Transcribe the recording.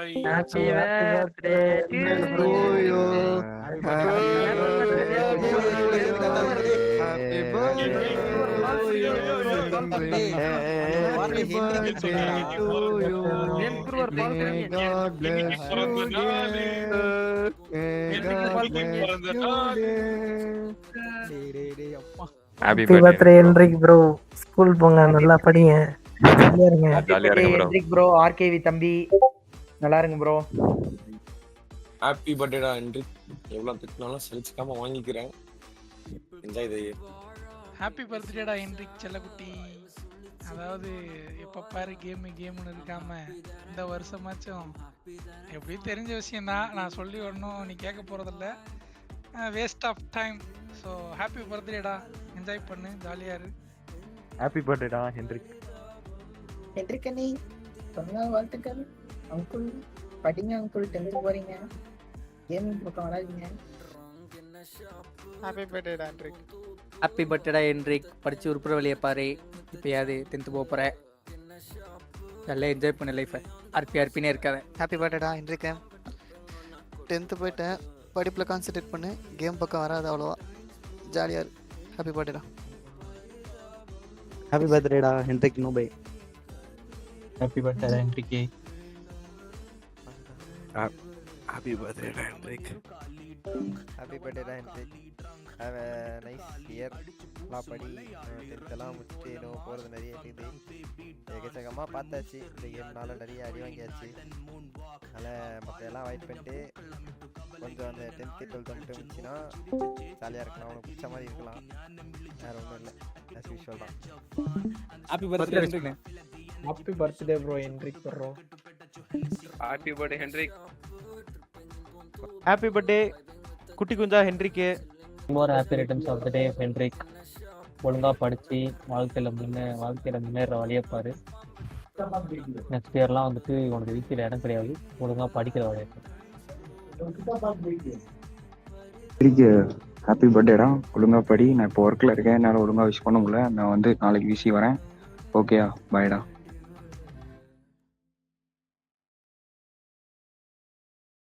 Happy birthday to you. Happy birthday to you. May God bless you, dear. May God bless you, dear. Happy Happy birthday Henrik bro. School போங்க நல்லா படிங்க. ஜாலியா இருங்க. ஜாலியா இருங்க bro. Henrik bro, RKV தம்பி நல்லா இருங்க ப்ரோ. ஹாப்பி பர்த்டேடா ஹென்ரிக். எவ்வளவு திட்டினாலும் சலிச்சுக்காம வாங்கிக்கிறேன். Enjoy the year. ஹாப்பி பர்த்டேடா ஹென்ரிக் செல்லக்குட்டி. அதாவது எப்போ பாரு கேம்னு இருக்காம இந்த வருஷமாச்சும் எப்படியும் தெரிஞ்ச விஷயம்தான், நான் சொல்லி ஒன்றும் நீ கேட்க போகிறதில்ல, waste of time. So happy பர்த்டேடா, என்ஜாய் பண்ணு, ஜாலியாக இரு. ஹாப்பி பர்த்டேடா ஹென்ரிக். ஹென்ரிக் அண்ணி சொன்னால் வாழ்த்துக்கள். அங்குள் படிங்க அங்குள், 10th போறீங்க, கேமிங் பக்கம் வராதீங்க. ஹாப்பி பர்த்டேடா ஹென்ரிக். ஹாப்பி பர்த்டேடா ஹென்ரிக். படிச்சு உருப்புற வழியை பாரு. இப்போயாவது 10th போகிற நல்லா என்ஜாய் பண்ண லைஃபை. அர்ப்பினே இருக்காத. ஹாப்பி பர்த்டேடா ஹென்ரிக். 10th போயிட்டேன், படிப்பில் கான்சென்ட்ரேட் பண்ணு, கேம் பக்கம் வராது அவ்வளோவா, ஜாலியாக இரு. ஹாப்பி பர்த்டேடா. ஹாப்பி பர்த்டேடா ஹென்ரிக் நோபே. ஹாப்பி பர்த்டேடா Henrik. Happy birthday, Henrik. Happy birthday, Henrik. Have a nice year. படி டென்த்தெல்லாம் முடிச்சுட்டு இன்னும் போகிறது நிறைய இருக்குது. எக்கச்சக்கமாக பார்த்தாச்சு, இந்த கேம்னால நிறைய அடி வாங்கியாச்சு. அதனால் மற்ற எல்லாம் அவாய்ட் பண்ணிட்டு கொஞ்சம் அந்த 10th 12th மட்டும் இருந்துச்சுன்னா ஜாலியாக இருக்கலாம், அவனுக்கு பிடிச்ச மாதிரி இருக்கலாம். வேறு ஒன்றும் இல்லை, ஆஸ் யூஷுவல் தான். Happy birthday Henrik. Happy birthday bro Henrik bro. Happy birthday Henrik. Happy birthday குட்டி குஞ்சா ஹென்ரிக்கு. More happy returns of the day Henrik. ஒழுங்காக படித்து வாழ்க்கையில் முன்னேற வழியை பாரு. நெக்ஸ்ட் இயர்லாம் வந்துட்டு உனக்கு வீட்டில் இடம் கிடையாது, ஒழுங்காக படிக்கிற வழியை பாரு. ஹாப்பி பர்த்டேடா, ஒழுங்கா படி. நான் இப்போ ஒர்க்கில் இருக்கேன், என்னால் ஒழுங்காக விஷ் பண்ண முடியல. நான் வந்து நாளைக்கு வீசி வரேன். ஓகேயா, பாய்டா.